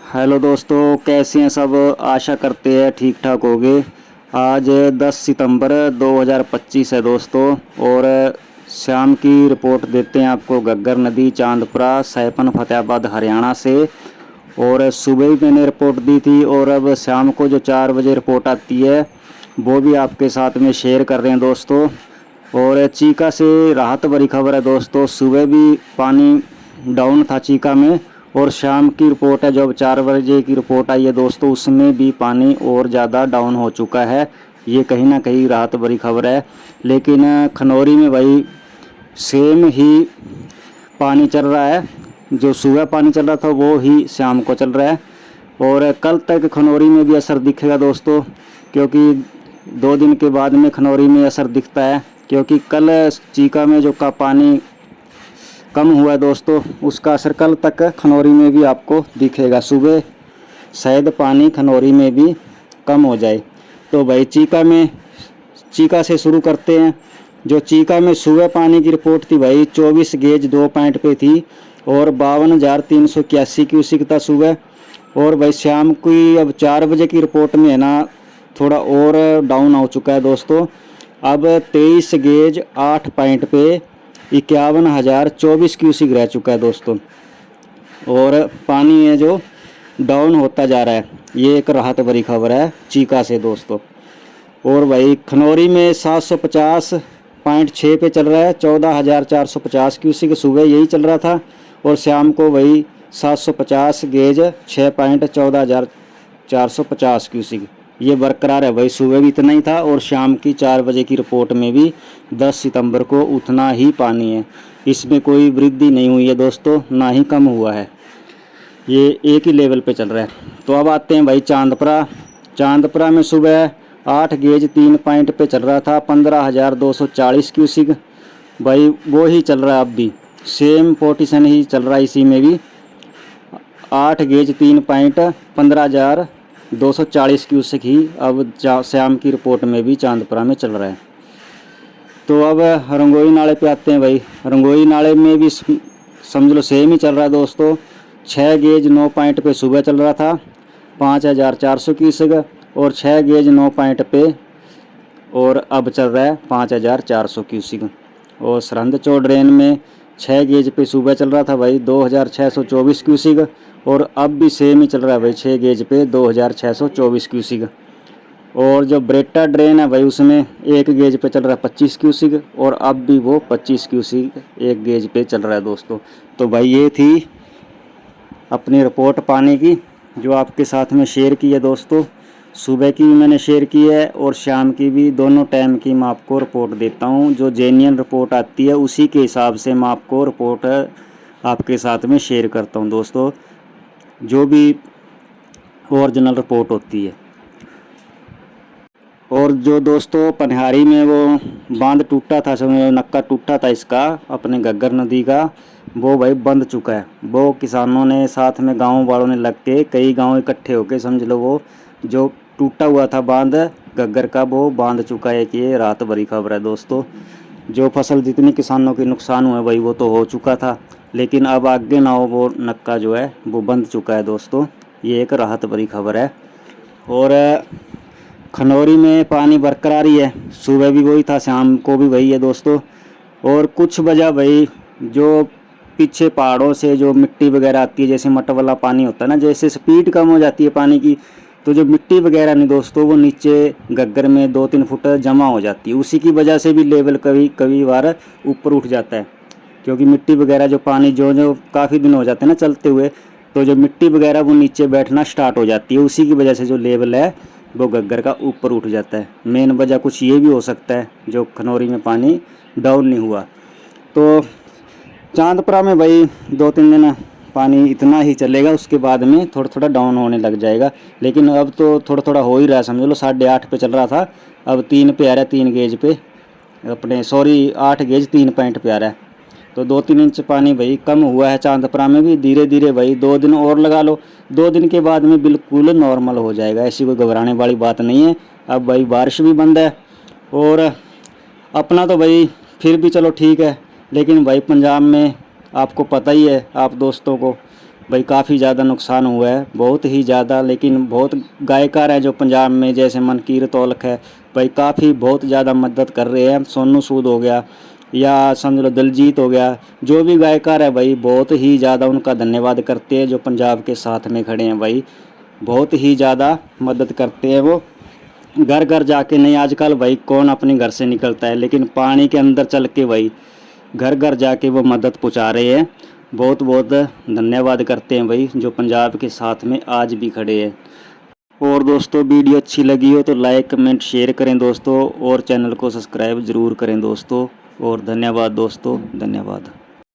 Hello दोस्तों, कैसे हैं सब। आशा करते हैं ठीक ठाक होगे। आज 10 सितंबर 2025 है दोस्तों, और शाम की रिपोर्ट देते हैं आपको घग्गर नदी चांदपुरा सैपन फतेहाबाद हरियाणा से। और सुबह ही मैंने रिपोर्ट दी थी, और अब शाम को जो 4 बजे रिपोर्ट आती है वो भी आपके साथ में शेयर कर रहे हैं दोस्तों। और चीका से राहत भरी खबर है दोस्तों। सुबह भी पानी डाउन था चीका में, और शाम की रिपोर्ट है जो अब 4 बजे की रिपोर्ट आई है दोस्तों, उसमें भी पानी और ज़्यादा डाउन हो चुका है। ये कहीं ना कहीं राहत भरी खबर है। लेकिन खनौरी में भाई सेम ही पानी चल रहा है। जो सुबह पानी चल रहा था वो ही शाम को चल रहा है, और कल तक खनौरी में भी असर दिखेगा दोस्तों, क्योंकि 2 दिन के बाद में खनौरी में असर दिखता है। क्योंकि कल चीका में जो का पानी कम हुआ है दोस्तों, उसका असर कल तक खनौरी में भी आपको दिखेगा। सुबह शायद पानी खनौरी में भी कम हो जाए। तो भाई चीका से शुरू करते हैं। जो चीका में सुबह पानी की रिपोर्ट थी भाई 24 गेज 2 पॉइंट पे थी, और 52,381 क्यूसिक था सुबह। और भाई शाम की अब 4 बजे की रिपोर्ट में है ना, थोड़ा और डाउन हो चुका है दोस्तों। अब 23 गेज 8 पॉइंट पे 51,024 क्यूसिक रह चुका है दोस्तों, और पानी है जो डाउन होता जा रहा है। ये एक राहत भरी खबर है चीका से दोस्तों। और भाई खनौरी में 750.6 पे चल रहा है, 14,450 क्यूसिक सुबह यही चल रहा था, और शाम को वही 750 गेज 6 पॉइंट 14,450 क्यूसिक ये बरकरार है भाई। सुबह भी इतना ही था, और शाम की 4 बजे की रिपोर्ट में भी 10 सितंबर को उतना ही पानी है। इसमें कोई वृद्धि नहीं हुई है दोस्तों, ना ही कम हुआ है। ये एक ही लेवल पे चल रहा है। तो अब आते हैं भाई चांदपुरा में सुबह 8 गेज 3 पॉइंट पे चल रहा था, 15,240 क्यूसिक भाई वो ही चल रहा है। अब भी सेम पोजीशन ही चल रहा है इसी में भी, 8 गेज 3 पॉइंट 15,240 क्यूसिक ही अब शाम की रिपोर्ट में भी चांदपुरा में चल रहा है। तो अब रंगोई नाले पे आते हैं भाई। रंगोई नाले में भी समझ लो सेम ही चल रहा है दोस्तों। 6 गेज 9 पॉइंट पे सुबह चल रहा था 5,400 क्यूसिक, और 6 गेज 9 पॉइंट पे और अब चल रहा है 5,400 क्यूसिक। और सरहंद चौड़ ड्रेन में 6 गेज पे सुबह चल रहा था भाई 2,624 क्यूसिक, और अब भी सेम ही चल रहा है भाई 6 गेज पे 2,624 क्यूसिक। और जो ब्रेटा ड्रेन है भाई उसमें 1 गेज पे चल रहा है 25 क्यूसिक, और अब भी वो 25 क्यूसिक 1 गेज पे चल रहा है दोस्तों। तो भाई ये थी अपनी रिपोर्ट पानी की जो आपके साथ में शेयर की है दोस्तों। सुबह की भी मैंने शेयर की है, और शाम की भी, दोनों टाइम की मैं आपको रिपोर्ट देता हूँ। जो जेन्युइन रिपोर्ट आती है उसी के हिसाब से मैं आपको रिपोर्ट आपके साथ में शेयर करता हूँ दोस्तों, जो भी ओरिजिनल रिपोर्ट होती है। और जो दोस्तों पनिहारी में वो बांध टूटा था, समझो नक्का टूटा था इसका अपने घग्गर नदी का, वो भाई बंद चुका है। वो किसानों ने साथ में गांव वालों ने लग के कई गांव इकट्ठे होके समझ लो वो जो टूटा हुआ था बांध घग्गर का वो बांध चुका है। कि ये रात भरी खबर है दोस्तों। जो फसल जितनी किसानों के नुकसान हुए भाई वो तो हो चुका था, लेकिन अब आगे ना हो वो नक्का जो है वो बंद चुका है दोस्तों। ये एक राहत भरी खबर है। और खनौरी में पानी बरकरार ही है, सुबह भी वही था, शाम को भी वही है दोस्तों। और कुछ वजह भाई जो पीछे पहाड़ों से जो मिट्टी वगैरह आती है, जैसे मट वाला पानी होता है ना, जैसे स्पीड कम हो जाती है पानी की, तो जो मिट्टी वगैरह नहीं दोस्तों वो नीचे घग्गर में 2-3 फुट जमा हो जाती है। उसी की वजह से भी लेवल कभी बार ऊपर उठ जाता है, क्योंकि मिट्टी वगैरह जो पानी जो काफ़ी दिन हो जाते हैं ना चलते हुए, तो जो मिट्टी वगैरह वो नीचे बैठना स्टार्ट हो जाती है। उसी की वजह से जो लेवल है वो घग्गर का ऊपर उठ जाता है। मेन वजह कुछ ये भी हो सकता है जो खनौरी में पानी डाउन नहीं हुआ। तो चांदपुरा में भाई 2-3 दिन पानी इतना ही चलेगा, उसके बाद में थोड़ा थोड़ा डाउन होने लग जाएगा। लेकिन अब तो थोड़ा थोड़ा हो ही रहा है, समझ लो 8.5 पे चल रहा था, अब 3 पे आ रहा है, 3 गेज पे अपने 8 गेज 3 पॉइंट पे आ रहा है। तो 2-3 इंच पानी भाई कम हुआ है चांदपुरा में भी। धीरे धीरे भाई 2 दिन और लगा लो, 2 दिन के बाद में बिल्कुल नॉर्मल हो जाएगा, ऐसी कोई घबराने वाली बात नहीं है। अब भाई बारिश भी बंद है, और अपना तो भाई फिर भी चलो ठीक है, लेकिन भाई पंजाब में आपको पता ही है आप दोस्तों को, भाई काफ़ी ज़्यादा नुकसान हुआ है, बहुत ही ज़्यादा। लेकिन बहुत गायकार हैं जो पंजाब में, जैसे मनकीरत औलख है भाई, काफ़ी बहुत ज़्यादा मदद कर रहे हैं। सोनू सूद हो गया या समझ लो दिलजीत हो गया, जो भी गायकार है भाई बहुत ही ज़्यादा उनका धन्यवाद करते हैं जो पंजाब के साथ में खड़े हैं भाई। बहुत ही ज़्यादा मदद करते हैं वो, घर घर जाके नहीं। आजकल भाई कौन अपने घर से निकलता है, लेकिन पानी के अंदर चल के भाई घर घर जाके वो मदद पहुंचा रहे हैं। बहुत बहुत धन्यवाद करते हैं भाई जो पंजाब के साथ में आज भी खड़े हैं। और दोस्तों वीडियो अच्छी लगी हो तो लाइक कमेंट शेयर करें दोस्तों, और चैनल को सब्सक्राइब ज़रूर करें दोस्तों। और धन्यवाद दोस्तों, धन्यवाद।